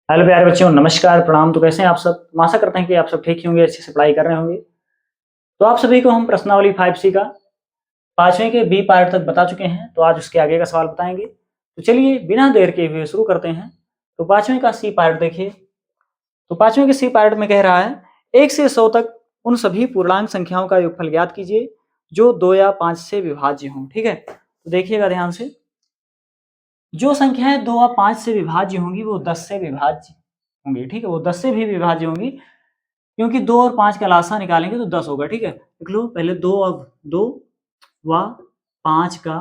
Hello प्यारे बच्चों, नमस्कार, प्रणाम। तो कैसे हैं आप सब? हम आशा करते हैं कि आप सब ठीक ही होंगे, अच्छे से पढ़ाई कर रहे होंगे। तो आप सभी को हम प्रश्नावली 5C का 5वें के बी पार्ट तक बता चुके हैं। तो आज उसके आगे का सवाल बताएंगे। तो चलिए बिना देर के हुए शुरू करते हैं। तो 5वें का सी पार्ट देखिए। तो 5वें के सी पार्ट में कह रहा है 1 से 100 तक उन सभी पूर्णांक संख्याओं का योगफल ज्ञात कीजिए जो 2 या 5 से विभाज्य हों। ठीक है, तो देखिएगा ध्यान से। जो संख्याएं 2 और 5 से विभाज्य होंगी वो 10 से विभाज्य होंगी। ठीक है, वो 10 से भी विभाज्य होंगी, क्योंकि 2 और 5 का लासा निकालेंगे तो 10 होगा। ठीक है, देख लो पहले 2 व 5 का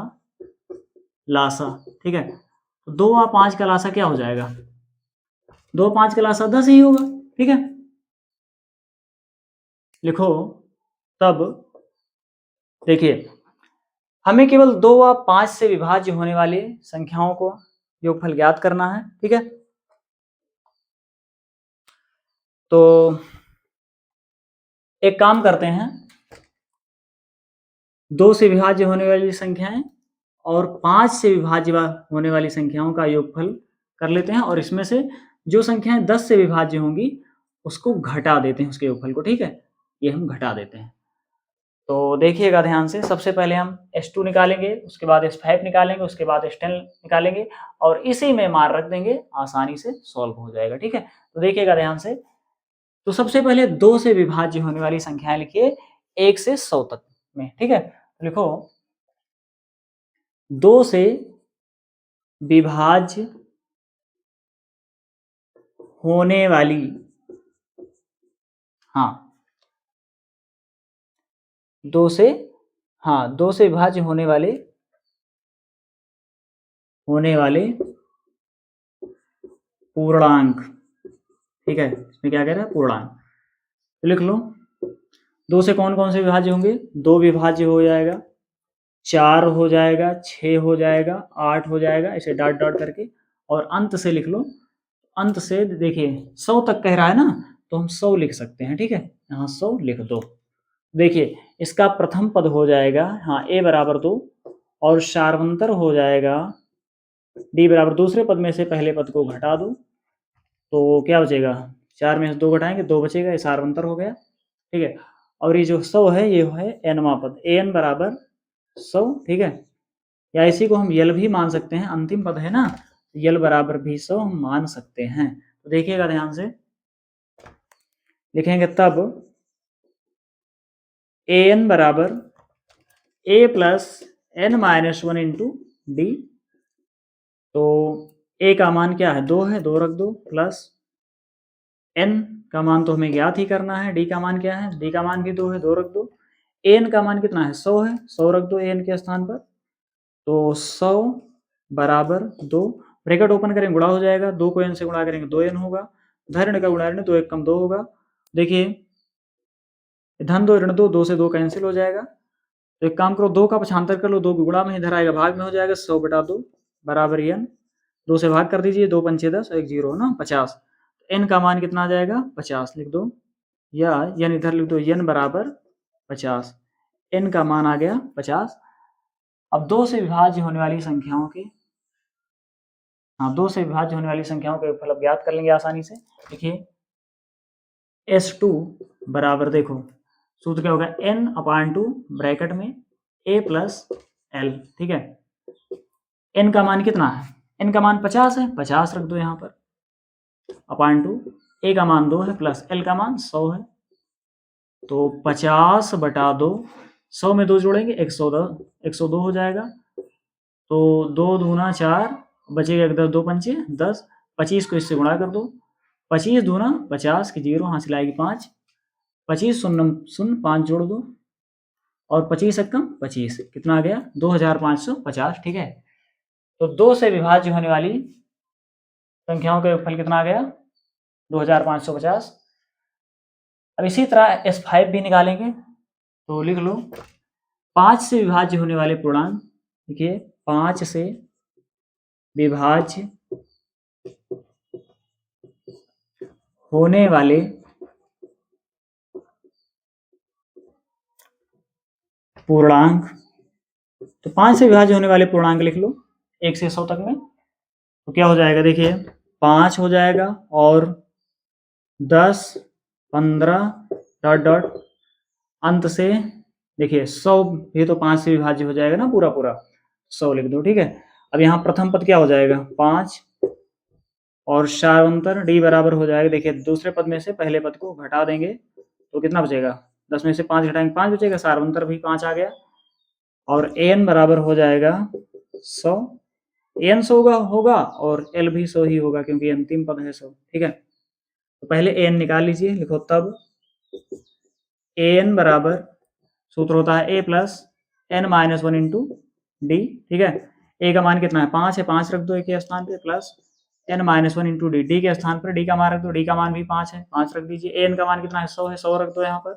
लासा। ठीक है, तो 2 व 5 का लासा क्या हो जाएगा? 2 5 का लासा 10 ही होगा। ठीक है, लिखो। तब देखिए, हमें केवल 2 व 5 से विभाज्य होने वाली संख्याओं को योगफल ज्ञात करना है। ठीक है, तो एक काम करते हैं, 2 से विभाज्य होने वाली संख्याएं और 5 से विभाज्य होने वाली संख्याओं का योगफल कर लेते हैं, और इसमें से जो संख्याएं 10 से विभाज्य होंगी उसको घटा देते हैं, उसके योगफल को। ठीक है, ये हम घटा देते हैं। तो देखिएगा ध्यान से, सबसे पहले हम S2 निकालेंगे, उसके बाद S5 निकालेंगे, उसके बाद S10 निकालेंगे, और इसी में मान रख देंगे, आसानी से सॉल्व हो जाएगा। ठीक है, तो देखिएगा ध्यान से। तो सबसे पहले 2 से विभाज्य होने वाली संख्याएं लिखिए 1 से 100 तक में। ठीक है, तो लिखो 2 से विभाज्य होने वाली, हाँ 2 से, हाँ 2 से विभाज्य होने वाले पूर्णांक। ठीक है, इसमें क्या कह रहा है? पूर्णांक। तो लिख लो 2 से कौन कौन से विभाज्य होंगे? 2 विभाज्य हो जाएगा, 4 हो जाएगा, 6 हो जाएगा, 8 हो जाएगा, इसे डॉट डॉट करके, और अंत से लिख लो। अंत से देखिए 100 तक कह रहा है ना, तो हम 100 लिख सकते हैं। ठीक है, यहाँ 100 लिख दो। देखिए इसका प्रथम पद हो जाएगा, हाँ a बराबर 2, और सार्वंतर हो जाएगा d बराबर, दूसरे पद में से पहले पद को घटा दो तो क्या बचेगा? 4 में से 2 घटाएंगे 2 बचेगा, ये सार्वंतर हो गया। ठीक है, और ये जो 100 है ये है nवां पद, an बराबर 100। ठीक है, या इसी को हम यल भी मान सकते हैं, अंतिम पद है ना, यल बराबर भी 100 हम मान सकते हैं। तो देखिएगा ध्यान से, लिखेंगे तब an बराबर a plus n minus 1 into D. तो a का मान क्या है? 2 है, 2 रख दो, प्लस n का मान तो हमें ज्ञात ही करना है, d का मान क्या है? d का मान भी 2 है, 2 रख दो। an का मान कितना है? 100 है, 100 रख दो an के स्थान पर। तो 100 बराबर 2, ब्रैकेट ओपन करेंगे गुणा हो जाएगा, 2 को n से गुणा करेंगे 2n होगा, धन ऋण का गुणा ऋण, 2 1 कम 2 होगा। देखिए धन 2 ऋण 2, 2 से 2 कैंसिल हो जाएगा। तो एक काम करो, 2 का पक्षांतर कर लो, 2 गुणा में इधर आएगा, भाग में हो जाएगा, 100 बटा 2 बराबर n। 2 से भाग कर दीजिए, 2 पंचे 10, 1 0 ना 50। n का मान कितना आ जाएगा? 50 लिख दो, या n इधर लिख दो, n बराबर 50, n का मान आ गया 50। अब 2 से विभाज्य होने वाली संख्याओं के, हाँ 2 से विभाज्य होने वाली संख्याओं के योगफल ज्ञात कर लेंगे आसानी से। देखिए S2 बराबर, देखो सूत्र क्या होगा? n/2 ब्रैकेट में a प्लस l। ठीक है, n का मान कितना है? n का मान 50 है, 50 रख दो यहाँ पर, अपान टू, a का मान 2 है, प्लस l का मान 100 है। तो 50 बटा 2, 100 में 2 जोड़ेंगे 102 हो जाएगा। तो 2 दूना 4, बचेगा 10, 2 पंचे 10, 25 को इससे गुणा कर दो, 25 दूना 50 की 0 हासिल आएगी 5, 25 शून्य शून्य 5 जोड़ दो, और 25 कम 25, कितना आ गया? 2550। ठीक है, तो 2 से विभाज्य होने वाली संख्याओं का योगफल कितना आ गया? 2550। अब इसी तरह S5 भी निकालेंगे, तो लिख लो 5 से विभाज्य होने वाले पूर्णांक। देखिए 5 से विभाज्य होने वाले पूर्णांक, तो 5 से विभाज्य होने वाले पूर्णांक लिख लो 1 से 100 तक में। तो क्या हो जाएगा? देखिए 5 हो जाएगा और 10, 15 डॉट डॉट अंत से देखिए 100 भी तो 5 से विभाज्य हो जाएगा ना, पूरा पूरा 100 लिख दो। ठीक है, अब यहाँ प्रथम पद क्या हो जाएगा 5 और सारवंतर डी बराबर हो जाएगा। देखिए दूसरे पद में से पहले पद को घटा देंगे तो कितना बचेगा, 10 में से 5 घटाएंगे 5 बचेगा, सारवंतर भी 5 आ गया और एन बराबर हो जाएगा 100। एन 100 होगा और एल भी 100 ही होगा क्योंकि अंतिम पद है 100। ठीक है, तो पहले एन निकाल लीजिए, लिखो तब एन बराबर सूत्र होता है a plus N minus 1 into d. ठीक है, ए का मान कितना है 5 है, 5 रख दो ए के स्थान पे, plus N minus 1 into D, D के स्थान पर डी का मान रख दो, डी का मान भी 5 है, 5 रख दीजिए। एन का मान कितना है 100 है, 100 रख दो यहाँ पर,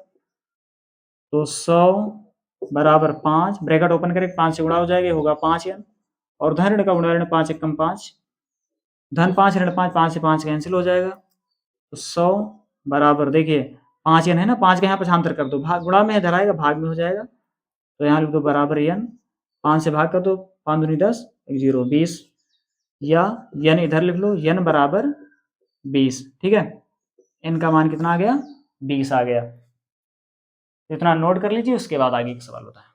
तो 100 बराबर 5 ब्रैकेट ओपन करें, 5 से गुणा हो जाएगा, होगा 5 एन और धन ऋण का गुणा ऋण 5 एकम 5, धन 5 ऋण 5, 5 से 5 कैंसिल हो जाएगा, तो 100 बराबर देखिए 5 एन है ना, 5 का यहाँ पक्षांतर कर दो, भाग गुणा में इधर आएगा भाग में हो जाएगा, तो यहाँ लिख दो बराबर एन, 5 से भाग कर दो, 5 दूनी 10, 0 20, या एन इधर लिख लो, एन बराबर 20। ठीक है, एन का मान कितना आ गया 20 आ गया। इतना नोट कर लीजिए, उसके बाद आगे का सवाल बताएं।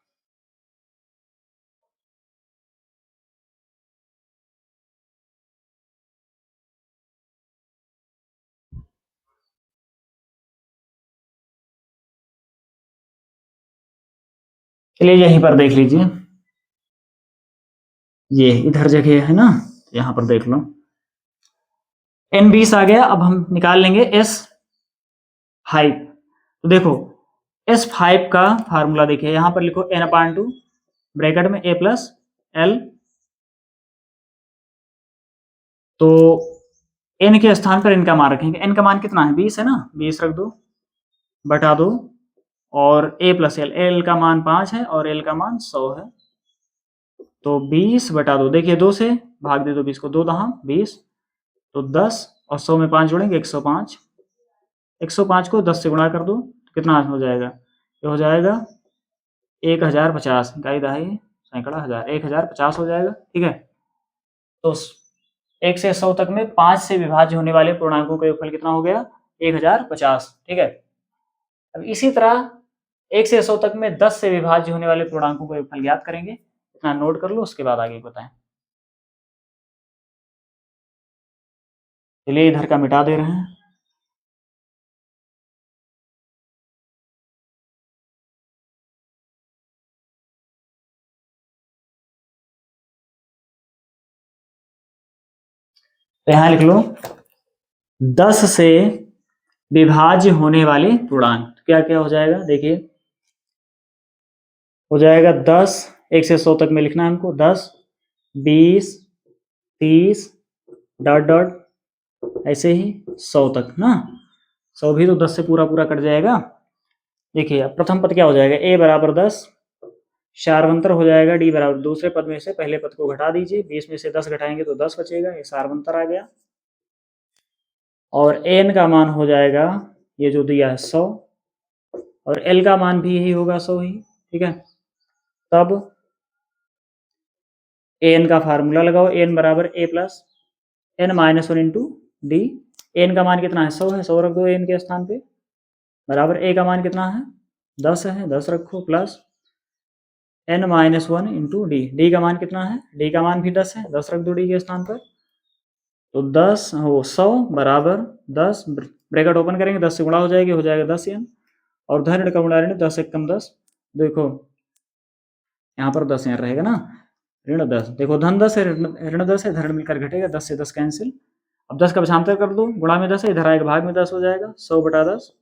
चलिए यहीं पर देख लीजिए, ये इधर जगह है ना, यहां पर देख लो, एन 20 आ गया। अब हम निकाल लेंगे S5। तो देखो S5 का फार्मूला देखिए, यहां पर लिखो n/2 ब्रैकेट में a प्लस एल, तो n के स्थान पर n का मान रखेंगे, n का मान कितना है 20 है ना, 20 रख दो बटा दो और a प्लस एल, एल का मान 5 है और l का मान 100 है, तो 20 बटा दो, देखिए 2 से भाग दे दो 20 को, 2 दहां 20, तो 10 और 100 में 5 जोड़ेंगे 105, 105 को 10 से गुणा कर दो तो कितना हो जाएगा, ये हो जाएगा 1050, इकाई दहाई सैकड़ा हज़ार, 1050 हो जाएगा। ठीक है, तो 1 से 100 तक में 5 से विभाज्य होने वाले पूर्णांकों का योगफल कितना हो गया 1050। ठीक है, अब इसी तरह 1 से 100 तक में 10 से विभाज्य होने वाले पूर्णांकों का योगफल ज्ञात करेंगे, इतना नोट कर लो, उसके बाद आगे बताएं। चलिए इधर का मिटा दे रहे हैं, तो यहां लिख लो 10 से विभाज्य होने वाले पूर्णांक क्या क्या हो जाएगा, देखिए हो जाएगा 10, 1 से 100 तक में लिखना है हमको, 10, 20, 30 डॉट डॉट ऐसे ही 100 तक ना, 100 भी तो 10 से पूरा पूरा कट जाएगा। देखिए अब प्रथम पद क्या हो जाएगा, a बराबर 10, सारवंतर हो जाएगा डी बराबर, दूसरे पद में से पहले पद को घटा दीजिए, 20 में से 10 घटाएंगे तो 10 बचेगा, ये सारवंतर आ गया, और एन का मान हो जाएगा ये जो दिया है 100 और एल का मान भी यही होगा 100 ही। ठीक है, तब एन का फार्मूला लगाओ, एन बराबर a plus N minus 1 into D, N का मान कितना है 100 है, 100 रख दो एन के स्थान पे, बराबर ए का मान कितना है 10 है, 10 रखो, plus N minus 1 into D, D का मान कितना है, डी का मान भी 10 है, 10 रख दो डी के स्थान पर, तो 10 हो 100 बराबर 10 ब्रैकेट ओपन करेंगे, 10 से गुणा हो जाएगी, हो जाएगा 10 एन और धन ऋण का गुणा ऋण 10 एकम 10, देखो यहाँ पर 10 एन रहेगा ना, ऋण 10, देखो धन 10 है ऋण 10 है, धन मिलकर घटेगा, 10 से 10 कैंसिल, अब 10 का पक्षांतर कर दो, गुणा में 10 है, इधर आएगा भाग में 10 हो जाएगा, 100 बटा 10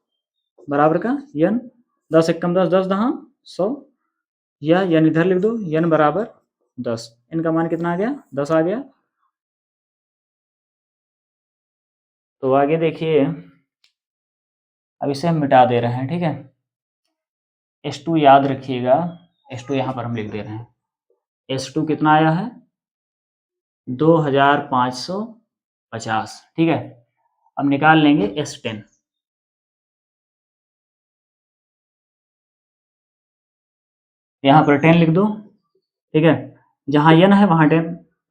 बराबर का यन, 10 एकम 10, 10 दहां 100, या यन इधर लिख दो, यन बराबर 10, इनका मान कितना आ गया 10 आ गया। तो आगे देखिए, अब इसे हम मिटा दे रहे हैं। ठीक है, S2 याद रखिएगा, S2 यहाँ पर हम लिख दे रहे हैं, S2 कितना आया है 2550। ठीक है, अब निकाल लेंगे S10, यहाँ पर 10 लिख दो। ठीक है, जहाँ n है वहाँ 10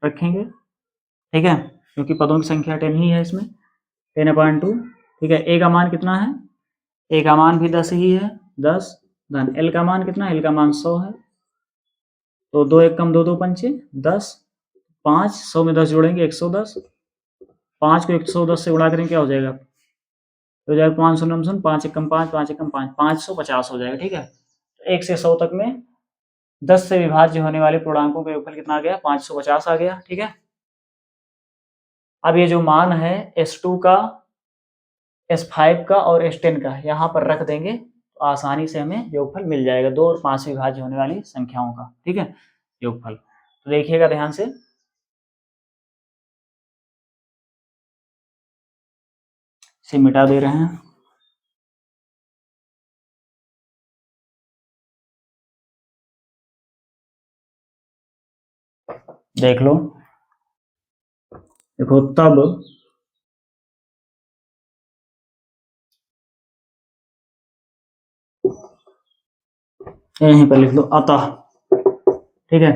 रखेंगे। ठीक है, क्योंकि पदों की संख्या 10 ही है इसमें, 10/2। ठीक है, ए का मान कितना है, ए का मान भी 10 ही है, 10 धन एल का मान कितना है, एल का मान 100 है। तो 2 1 कम 2 2 पंचे 10, 5 100 में 10 जोड़ेंगे 110, 5 को 110 से गुणा करेंगे क्या हो जाएगा, हो जाएगा 5 शून्य 5 1 कम 5 5 1 कम 5 550 हो जाएगा। ठीक है, तो 1 से 100 तक में 10 से विभाज्य होने वाले पूर्णांकों का योगफल कितना आ गया, 550 आ गया। ठीक है, अब ये जो मान है S2 का, S5 का और S10 का यहाँ पर रख देंगे तो आसानी से हमें योगफल मिल जाएगा, 2 और 5 से विभाज्य होने वाली संख्याओं का। ठीक है, योगफल तो देखिएगा ध्यान से, इसे मिटा दे रहे हैं। देख लो, देखो तब यहीं पर लिख लो अतः। ठीक है,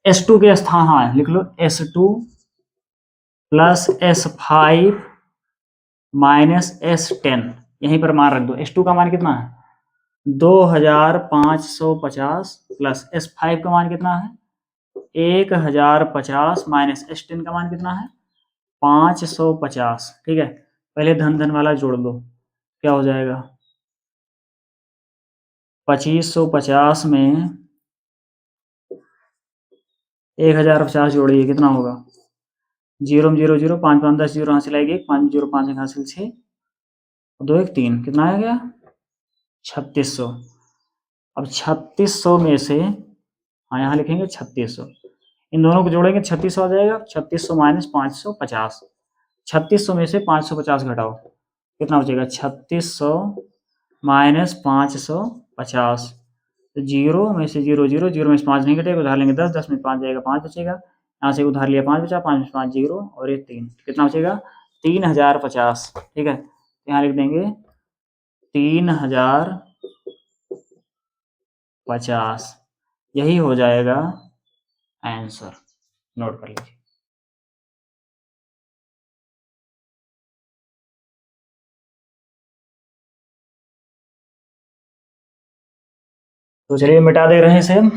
S2 के स्थान, हाँ लिख लो S2 plus S5 minus S10, यहीं पर मान रख दो। S2 का मान कितना है 2550 प्लस S5 का मान कितना है 1050 माइनस S10 का मान कितना है 550। ठीक है, पहले धन धन वाला जोड़ लो, क्या हो जाएगा 2550 में 1050 जोड़िए कितना होगा, 0 में 0 0 5 5 10 0 यहाँ से लाएगी 5 0 5 1 हासिल 6 2 1 3, कितना आ गया 3600। अब 3600 में से, हाँ यहाँ लिखेंगे 3600, इन दोनों को जोड़ेंगे 3600 आ जाएगा, 3600 माइनस 550, 3600 में से 550 घटाओ कितना बचेगा 3600 माइनस 550, तो 0 में से 0 0 0 में से 5 नहीं घटेगा, उधार लेंगे 10 10 में 5 जाएगा 5 बचेगा, यहाँ से उधार लिया 5 बचा, 5 में 5 0 और ये 3, कितना बचेगा 3050। ठीक है, यहाँ लिख देंगे 3050, यही हो जाएगा आंसर, नोट कर लीजिए। तो चलिए मिटा दे रहे हैं इसे हम।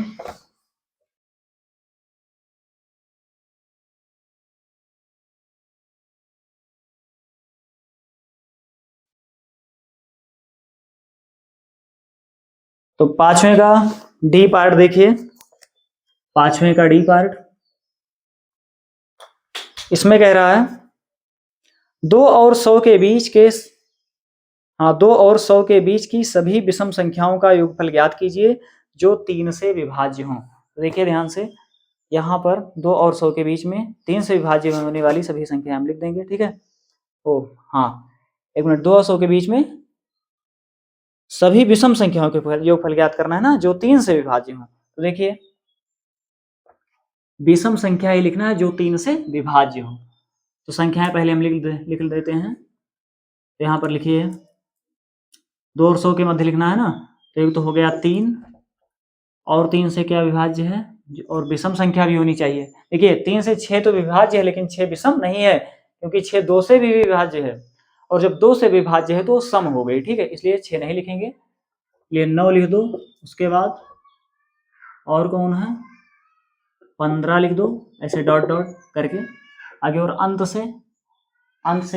तो पांचवें का डी पार्ट देखिए, पांचवें का डी पार्ट, इसमें कह रहा है 2 और 100 के बीच के, हाँ 2 और 100 के बीच की सभी विषम संख्याओं का योगफल ज्ञात कीजिए जो 3 से विभाज्य हों। तो देखिए ध्यान से, यहाँ पर 2 और 100 के बीच में 3 से विभाज्य होने वाली सभी संख्या हम लिख देंगे। ठीक है, ओ हाँ एक मिनट, 2 और 100 के बीच में सभी विषम संख्याओं के योगफल ज्ञात करना है ना, जो 3 से विभाज्य हों। तो देखिए विषम संख्या ही लिखना है जो 3 से विभाज्य हो। तो संख्याएं पहले हम लिख देते हैं। तो यहाँ पर लिखिए 2 और 100 के मध्य लिखना है ना, तो एक तो हो गया 3, और 3 से क्या विभाज्य है, और विषम संख्या भी होनी चाहिए। देखिए 3 से 6 तो विभाज्य है लेकिन 6 विषम नहीं है, क्योंकि 6 2 से भी विभाज्य है, और जब 2 से विभाज्य है तो सम हो गई। ठीक है, इसलिए 6 नहीं लिखेंगे, ये 9 लिख दो। उसके बाद और कौन है 15 लिख दो, ऐसे डॉट डॉट करके आगे, और अंत से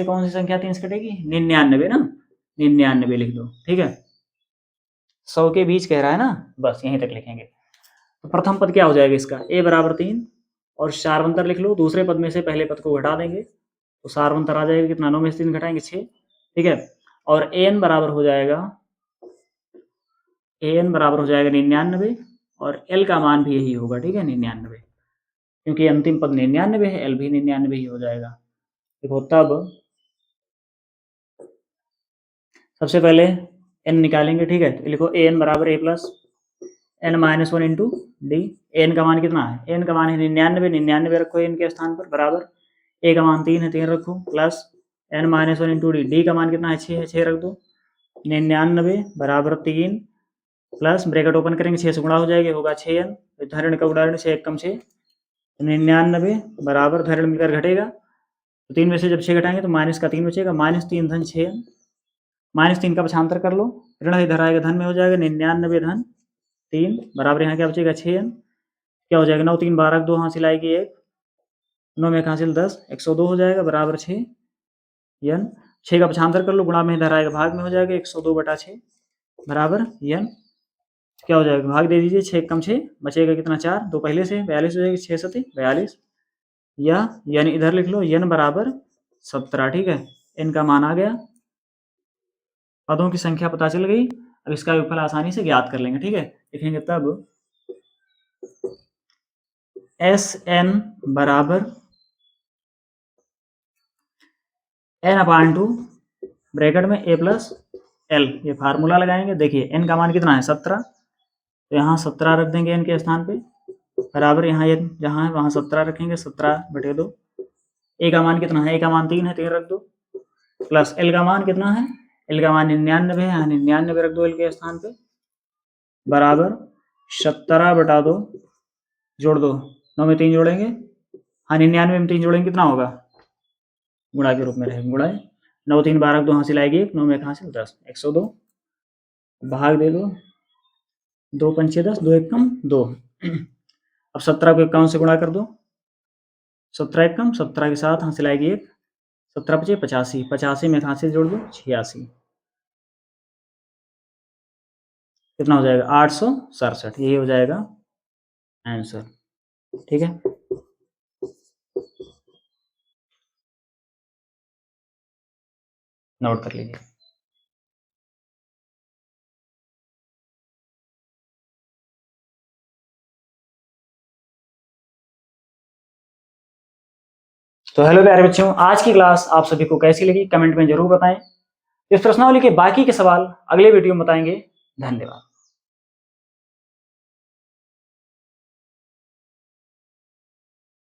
कौन सी संख्या 3 से कटेगी 99 ना, 99 लिख दो। ठीक है, 100 के बीच कह रहा है ना, बस यहीं तक लिखेंगे। तो प्रथम पद क्या हो जाएगा इसका, a बराबर 3, और सारवंतर लिख लो, दूसरे पद में से पहले पद को घटा देंगे तो सारवंतर आ जाएगा कितना, 9 में से 3 घटाएंगे 6। ठीक है, और an बराबर हो जाएगा 99, और l का मान भी यही होगा। ठीक है, 99, क्योंकि अंतिम पद 99 है, l भी 99 ही हो जाएगा। देखो तब सबसे पहले n निकालेंगे। ठीक है, तो लिखो an बराबर a plus n minus 1 into D. N का मान कितना है, एन का मान है 99, 99 रखो एन के स्थान पर, बराबर ए का मान 3 है 3 रखो, plus n minus 1 into D, D का मान कितना है 6 है 6 रख दो, 99 बराबर 3 प्लस ब्रैकेट ओपन करेंगे 6 से गुणा हो जाएगा, होगा 6n, धरण का उदाहरण 6 1 कम 6, 99 बराबर धरण मिलकर घटेगा तो 3 में से जब 6 घटाएंगे तो माइनस का 3 बचेगा, -3 धन 6n, -3 का पक्षांतर कर लो, ऋण इधर आएगा धन में हो जाएगा, 99 धन 3 बराबर यहाँ क्या बचेगा 6n, क्या हो जाएगा 9 3 12 2 हासिल आएगी 1, 9 में 1 हासिल 10, 102 हो जाएगा बराबर 6 n, 6 का पक्षांतर कर लो, गुणा में इधर आएगा भाग में हो जाएगा 102/6 बराबर n, क्या हो जाएगा भाग दे दीजिए, 6 कम 6 बचेगा कितना 4, 2 पहले से 42 हो जाएगी, 6 7 42, या यानी इधर लिख लो n बराबर 17, ठीक है, n का मान आ गया, पदों की संख्या पता चल गई। अब इसका योगफल आसानी से ज्ञात कर लेंगे, ठीक है, लिखेंगे तब Sn बराबर n/2 ब्रैकेट में a प्लस l, ये फार्मूला लगाएंगे। देखिए n का मान कितना है 17, तो यहाँ 17 रख देंगे n के स्थान पे, बराबर यहाँ n जहाँ है वहाँ 17 रखेंगे, 17/2, a का मान कितना है, a का मान 3 है, 3 रख दो, प्लस l का मान कितना है, l का मान 99 है, यहाँ 99 रख दो l के स्थान पे, बराबर 17/2 जोड़ दो, 9 में 3 जोड़ेंगे, हाँ 99 में 3 जोड़ेंगे कितना होगा, गुणा के रूप में रहेगा, गुणा 9 3 12 2 हासिल आएगी 1, 9 में 1 हासिल 10, 102, भाग दे दो, 2 5 10, 2 1 कम 2, अब 17 को 51 से गुणा कर दो, 17 1 कम 17 के साथ हासिल आएगी 1, 17 5 85, 85 में 1 हासिल जोड़ दो 86, कितना हो जाएगा 867, यही हो जाएगा आंसर, ठीक है। नोट कर लीजिए। तो हेलो प्यारे बच्चों, आज की क्लास आप सभी को कैसी लगी कमेंट में जरूर बताएं। इस प्रश्नावली के बाकी के सवाल अगले वीडियो में बताएंगे। धन्यवाद।